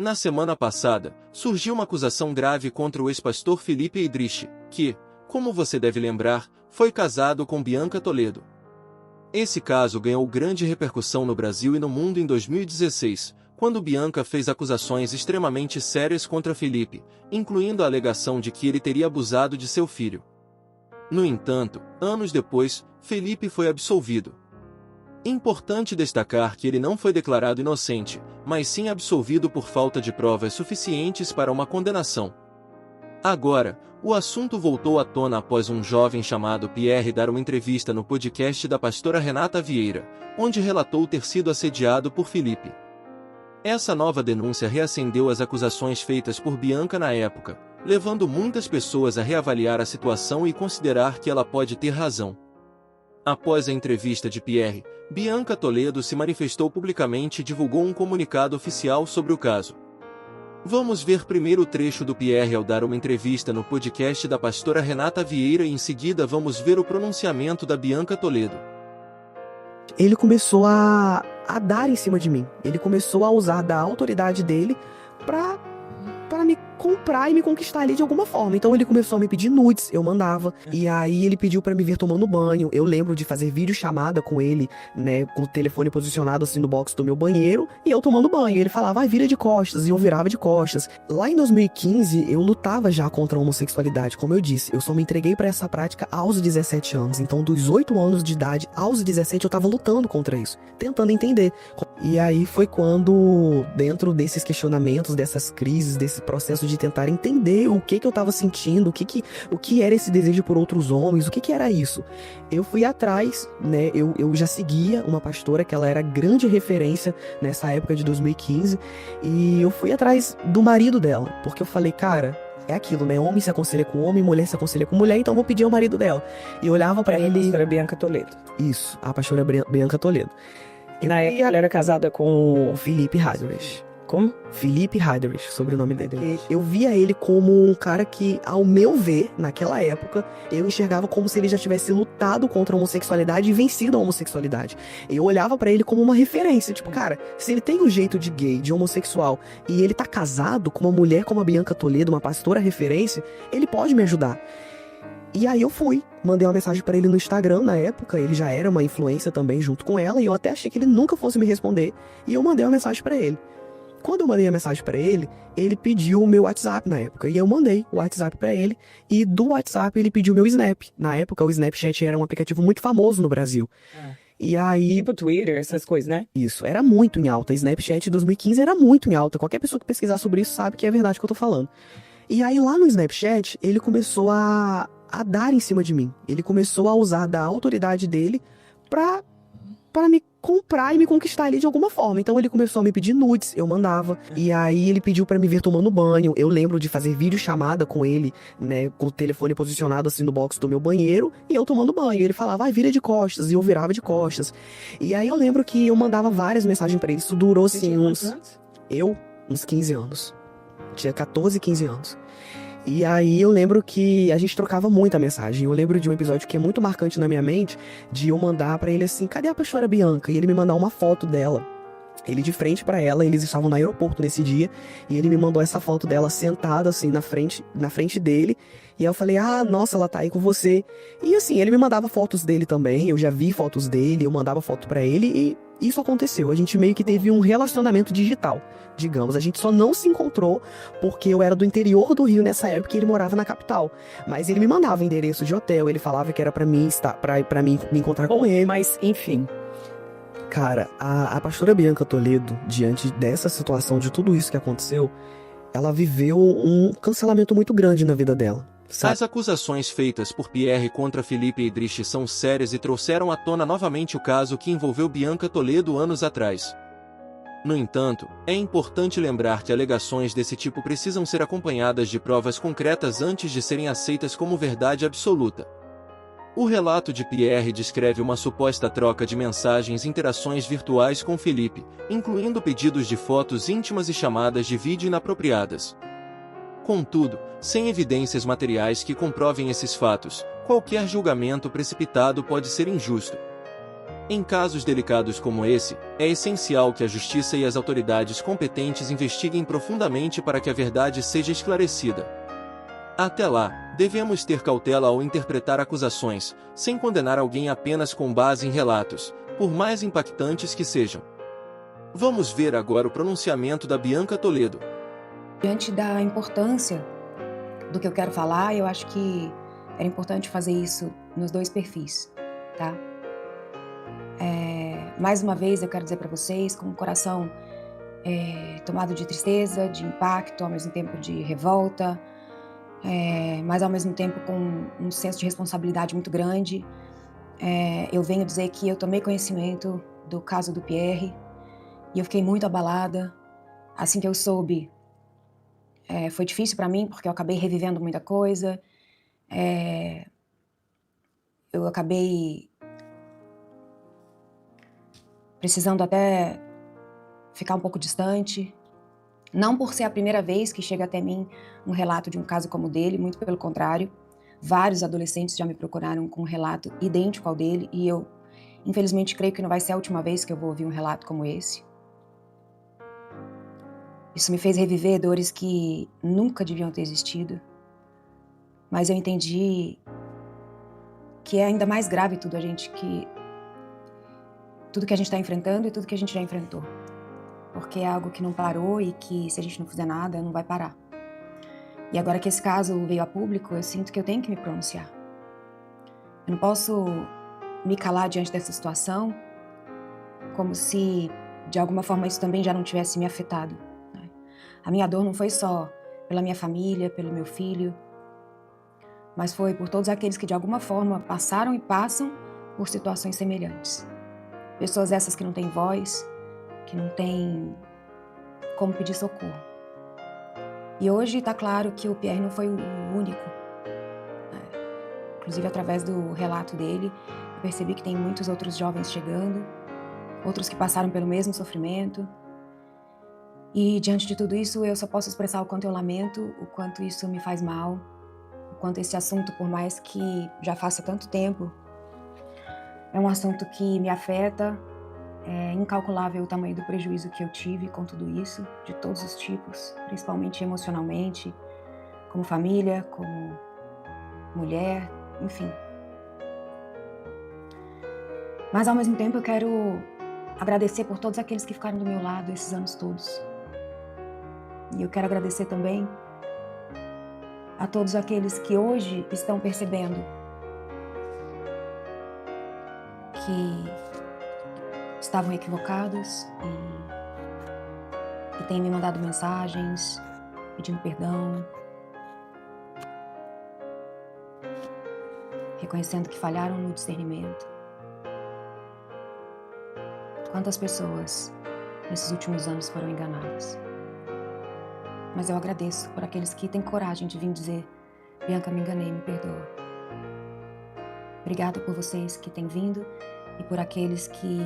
Na semana passada, surgiu uma acusação grave contra o ex-pastor Felipe Eidrich, que, como você deve lembrar, foi casado com Bianca Toledo. Esse caso ganhou grande repercussão no Brasil e no mundo em 2016, quando Bianca fez acusações extremamente sérias contra Felipe, incluindo a alegação de que ele teria abusado de seu filho. No entanto, anos depois, Felipe foi absolvido. Importante destacar que ele não foi declarado inocente, mas sim absolvido por falta de provas suficientes para uma condenação. Agora, o assunto voltou à tona após um jovem chamado Pierre dar uma entrevista no podcast da pastora Renata Vieira, onde relatou ter sido assediado por Felipe. Essa nova denúncia reacendeu as acusações feitas por Bianca na época, levando muitas pessoas a reavaliar a situação e considerar que ela pode ter razão. Após a entrevista de Pierre, Bianca Toledo se manifestou publicamente e divulgou um comunicado oficial sobre o caso. Vamos ver primeiro o trecho do Pierre ao dar uma entrevista no podcast da pastora Renata Vieira e em seguida vamos ver o pronunciamento da Bianca Toledo. Ele começou a dar em cima de mim. Ele começou a usar da autoridade dele pra me comprar e me conquistar ali de alguma forma. Então ele começou a me pedir nudes, eu mandava. E aí ele pediu pra me ver tomando banho. Eu lembro de fazer videochamada com ele, né, com o telefone posicionado assim no box do meu banheiro, e eu tomando banho. E ele falava, vira de costas, e eu virava de costas. Lá em 2015, eu lutava já contra a homossexualidade, como eu disse. Eu só me entreguei pra essa prática aos 17 anos. Então, dos 8 anos de idade aos 17, eu tava lutando contra isso, tentando entender. E aí foi quando, dentro desses questionamentos, dessas crises, desse processo de tentar entender o que eu tava sentindo, o que era esse desejo por outros homens, o que era isso. Eu fui atrás, né, eu já seguia uma pastora que ela era grande referência nessa época de 2015, e eu fui atrás do marido dela, porque eu falei, cara, é aquilo, né, homem se aconselha com homem, mulher se aconselha com mulher, então eu vou pedir ao marido dela. E eu olhava pra ele... A pastora Bianca Toledo. Isso, a pastora Bianca Toledo. E na época ela era casada com... Felipe Heidrich. Como? Felipe Heidrich, sobrenome dele. Eu via ele como um cara que, ao meu ver, naquela época, eu enxergava como se ele já tivesse lutado contra a homossexualidade e vencido a homossexualidade. Eu olhava pra ele como uma referência, tipo, cara, se ele tem um jeito de gay, de homossexual, e ele tá casado com uma mulher como a Bianca Toledo, uma pastora referência, ele pode me ajudar. E aí eu fui, mandei uma mensagem pra ele no Instagram na época, ele já era uma influência também junto com ela, e eu até achei que ele nunca fosse me responder, e eu mandei uma mensagem pra ele. Quando eu mandei a mensagem pra ele, ele pediu o meu WhatsApp na época. E eu mandei o WhatsApp pra ele. E do WhatsApp ele pediu o meu Snap. Na época o Snapchat era um aplicativo muito famoso no Brasil. E aí... Tipo Twitter, essas coisas, né? Isso, era muito em alta. Snapchat 2015 era muito em alta. Qualquer pessoa que pesquisar sobre isso sabe que é verdade que eu tô falando. E aí lá no Snapchat, ele começou a dar em cima de mim. Ele começou a usar da autoridade dele pra me comprar e me conquistar ali de alguma forma. Então ele começou a me pedir nudes, eu mandava. E aí ele pediu pra me ver tomando banho. Eu lembro de fazer videochamada com ele, né, com o telefone posicionado assim no box do meu banheiro, e eu tomando banho. E ele falava, vira de costas, e eu virava de costas. E aí eu lembro que eu mandava várias mensagens pra ele. Isso durou assim uns 15 anos. Tinha 14, 15 anos. E aí eu lembro que a gente trocava muita mensagem. Eu lembro de um episódio que é muito marcante na minha mente, de eu mandar pra ele assim, cadê a pastora Bianca? E ele me mandar uma foto dela. Ele de frente pra ela, eles estavam no aeroporto nesse dia, e ele me mandou essa foto dela sentada assim na frente dele. E aí eu falei, nossa, ela tá aí com você. E assim, ele me mandava fotos dele também, eu já vi fotos dele, eu mandava foto pra ele, e isso aconteceu. A gente meio que teve um relacionamento digital, digamos. A gente só não se encontrou porque eu era do interior do Rio nessa época e ele morava na capital. Mas ele me mandava endereço de hotel, ele falava que era pra mim me encontrar com ele. Mas, enfim. Cara, a pastora Bianca Toledo, diante dessa situação, de tudo isso que aconteceu, ela viveu um cancelamento muito grande na vida dela. As acusações feitas por Pierre contra Felipe Eidrich são sérias e trouxeram à tona novamente o caso que envolveu Bianca Toledo anos atrás. No entanto, é importante lembrar que alegações desse tipo precisam ser acompanhadas de provas concretas antes de serem aceitas como verdade absoluta. O relato de Pierre descreve uma suposta troca de mensagens e interações virtuais com Felipe, incluindo pedidos de fotos íntimas e chamadas de vídeo inapropriadas. Contudo, sem evidências materiais que comprovem esses fatos, qualquer julgamento precipitado pode ser injusto. Em casos delicados como esse, é essencial que a justiça e as autoridades competentes investiguem profundamente para que a verdade seja esclarecida. Até lá, devemos ter cautela ao interpretar acusações, sem condenar alguém apenas com base em relatos, por mais impactantes que sejam. Vamos ver agora o pronunciamento da Bianca Toledo. Diante da importância do que eu quero falar, eu acho que era importante fazer isso nos dois perfis, tá? Mais uma vez, eu quero dizer para vocês, com o coração tomado de tristeza, de impacto, ao mesmo tempo de revolta, mas ao mesmo tempo com um senso de responsabilidade muito grande. Eu venho dizer que eu tomei conhecimento do caso do Pierre e eu fiquei muito abalada. Assim que eu soube, foi difícil para mim, porque eu acabei revivendo muita coisa. Eu acabei precisando até ficar um pouco distante. Não por ser a primeira vez que chega até mim um relato de um caso como o dele, muito pelo contrário. Vários adolescentes já me procuraram com um relato idêntico ao dele e eu, infelizmente, creio que não vai ser a última vez que eu vou ouvir um relato como esse. Isso me fez reviver dores que nunca deviam ter existido, mas eu entendi que é ainda mais grave tudo que a gente está enfrentando e tudo que a gente já enfrentou. Porque é algo que não parou e que, se a gente não fizer nada, não vai parar. E agora que esse caso veio a público, eu sinto que eu tenho que me pronunciar. Eu não posso me calar diante dessa situação, como se, de alguma forma, isso também já não tivesse me afetado, né? A minha dor não foi só pela minha família, pelo meu filho, mas foi por todos aqueles que, de alguma forma, passaram e passam por situações semelhantes. Pessoas essas que não têm voz, que não têm como pedir socorro. E hoje está claro que o Pierre não foi o único. Inclusive, através do relato dele, eu percebi que tem muitos outros jovens chegando, outros que passaram pelo mesmo sofrimento. E, diante de tudo isso, eu só posso expressar o quanto eu lamento, o quanto isso me faz mal, o quanto esse assunto, por mais que já faça tanto tempo, é um assunto que me afeta. É incalculável o tamanho do prejuízo que eu tive com tudo isso, de todos os tipos, principalmente emocionalmente, como família, como mulher, enfim. Mas, ao mesmo tempo, eu quero agradecer por todos aqueles que ficaram do meu lado esses anos todos. E eu quero agradecer também a todos aqueles que hoje estão percebendo que estavam equivocados e têm me mandado mensagens pedindo perdão, reconhecendo que falharam no discernimento. Quantas pessoas nesses últimos anos foram enganadas? Mas eu agradeço por aqueles que têm coragem de vir dizer: Bianca, me enganei, me perdoa. Obrigada por vocês que têm vindo e por aqueles que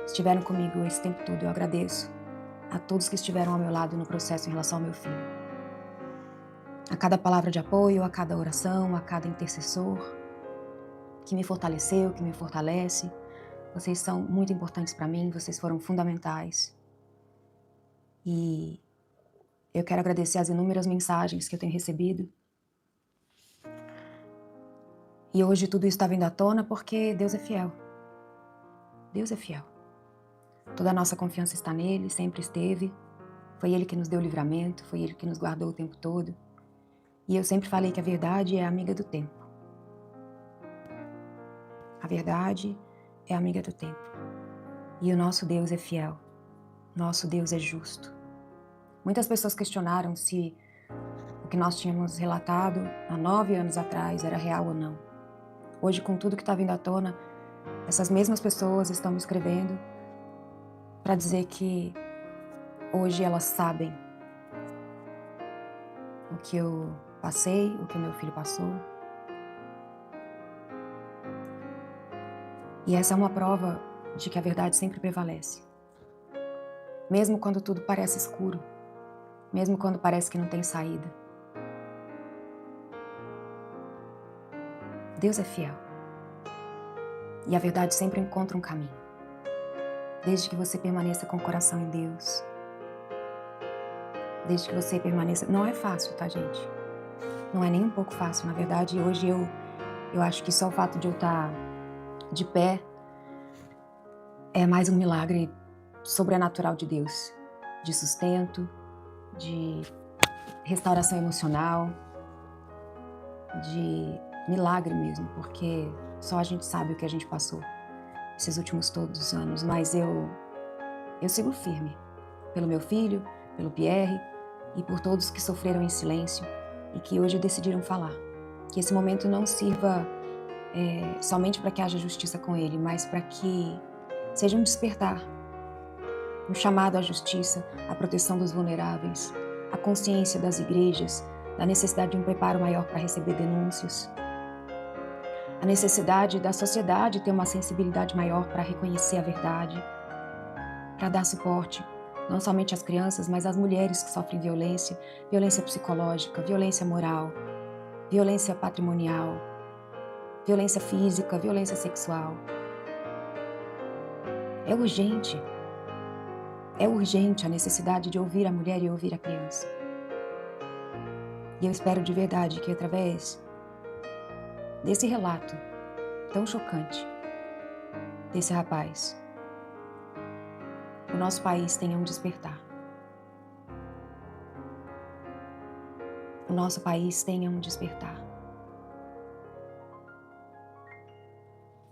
estiveram comigo esse tempo todo. Eu agradeço a todos que estiveram ao meu lado no processo em relação ao meu filho. A cada palavra de apoio, a cada oração, a cada intercessor que me fortaleceu, que me fortalece. Vocês são muito importantes para mim, vocês foram fundamentais. E eu quero agradecer as inúmeras mensagens que eu tenho recebido. E hoje tudo isso está vindo à tona porque Deus é fiel. Deus é fiel. Toda a nossa confiança está nele, sempre esteve. Foi ele que nos deu livramento, foi ele que nos guardou o tempo todo. E eu sempre falei que a verdade é amiga do tempo. A verdade é amiga do tempo. E o nosso Deus é fiel. Nosso Deus é justo. Muitas pessoas questionaram se o que nós tínhamos relatado há 9 anos atrás era real ou não. Hoje, com tudo que está vindo à tona, essas mesmas pessoas estão me escrevendo para dizer que hoje elas sabem o que eu passei, o que o meu filho passou. E essa é uma prova de que a verdade sempre prevalece. Mesmo quando tudo parece escuro, mesmo quando parece que não tem saída. Deus é fiel. E a verdade sempre encontra um caminho. Desde que você permaneça com o coração em Deus. Desde que você permaneça... Não é fácil, tá, gente? Não é nem um pouco fácil. Na verdade, hoje eu acho que só o fato de eu estar de pé é mais um milagre sobrenatural de Deus. De sustento, de restauração emocional, de milagre mesmo, porque só a gente sabe o que a gente passou esses últimos todos os anos, mas eu sigo firme pelo meu filho, pelo Pierre e por todos que sofreram em silêncio e que hoje decidiram falar. Que esse momento não sirva somente para que haja justiça com ele, mas para que seja um despertar, um chamado à justiça, à proteção dos vulneráveis, à consciência das igrejas, da necessidade de um preparo maior para receber denúncias, a necessidade da sociedade ter uma sensibilidade maior para reconhecer a verdade, para dar suporte, não somente às crianças, mas às mulheres que sofrem violência, violência psicológica, violência moral, violência patrimonial, violência física, violência sexual. É urgente a necessidade de ouvir a mulher e ouvir a criança. E eu espero de verdade que através desse relato tão chocante desse rapaz, o nosso país tenha um despertar. O nosso país tenha um despertar.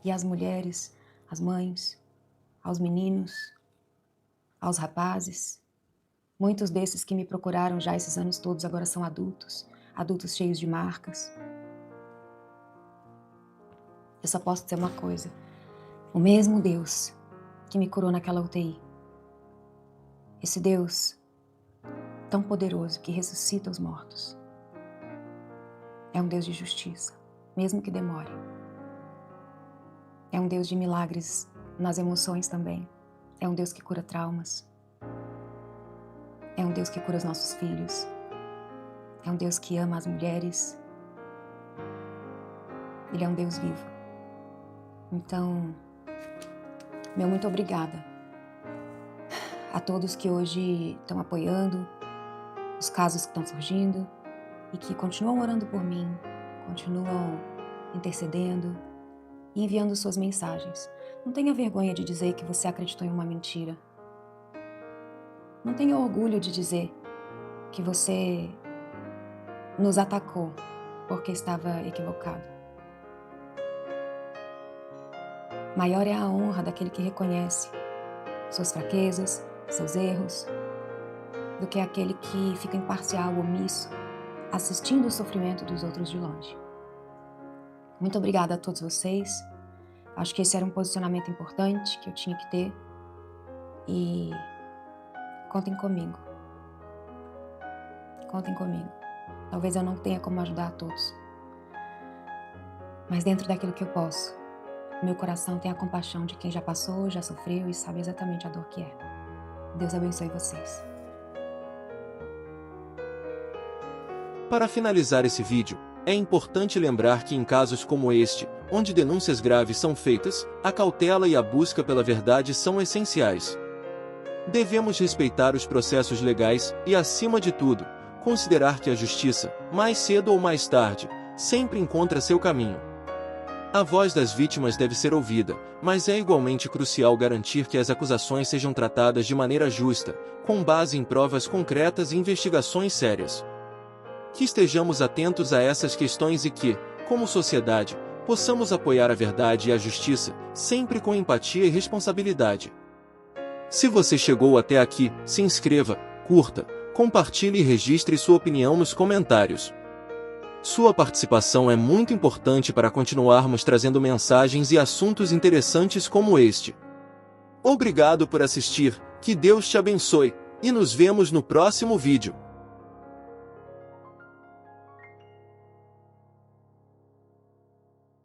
E as mulheres, as mães, aos meninos, aos rapazes, muitos desses que me procuraram já esses anos todos agora são adultos, adultos cheios de marcas. Eu só posso dizer uma coisa: o mesmo Deus que me curou naquela UTI, esse Deus tão poderoso que ressuscita os mortos, é um Deus de justiça, mesmo que demore. É um Deus de milagres nas emoções também. É um Deus que cura traumas. É um Deus que cura os nossos filhos. É um Deus que ama as mulheres. Ele é um Deus vivo. Então, meu muito obrigada a todos que hoje estão apoiando os casos que estão surgindo e que continuam orando por mim, continuam intercedendo e enviando suas mensagens. Não tenha vergonha de dizer que você acreditou em uma mentira. Não tenha orgulho de dizer que você nos atacou porque estava equivocado. Maior é a honra daquele que reconhece suas fraquezas, seus erros, do que aquele que fica imparcial, omisso, assistindo o sofrimento dos outros de longe. Muito obrigada a todos vocês. Acho que esse era um posicionamento importante que eu tinha que ter. E contem comigo. Contem comigo. Talvez eu não tenha como ajudar a todos. Mas dentro daquilo que eu posso, meu coração tem a compaixão de quem já passou, já sofreu e sabe exatamente a dor que é. Deus abençoe vocês. Para finalizar esse vídeo, é importante lembrar que em casos como este, onde denúncias graves são feitas, a cautela e a busca pela verdade são essenciais. Devemos respeitar os processos legais e, acima de tudo, considerar que a justiça, mais cedo ou mais tarde, sempre encontra seu caminho. A voz das vítimas deve ser ouvida, mas é igualmente crucial garantir que as acusações sejam tratadas de maneira justa, com base em provas concretas e investigações sérias. Que estejamos atentos a essas questões e que, como sociedade, possamos apoiar a verdade e a justiça, sempre com empatia e responsabilidade. Se você chegou até aqui, se inscreva, curta, compartilhe e registre sua opinião nos comentários. Sua participação é muito importante para continuarmos trazendo mensagens e assuntos interessantes como este. Obrigado por assistir, que Deus te abençoe, e nos vemos no próximo vídeo.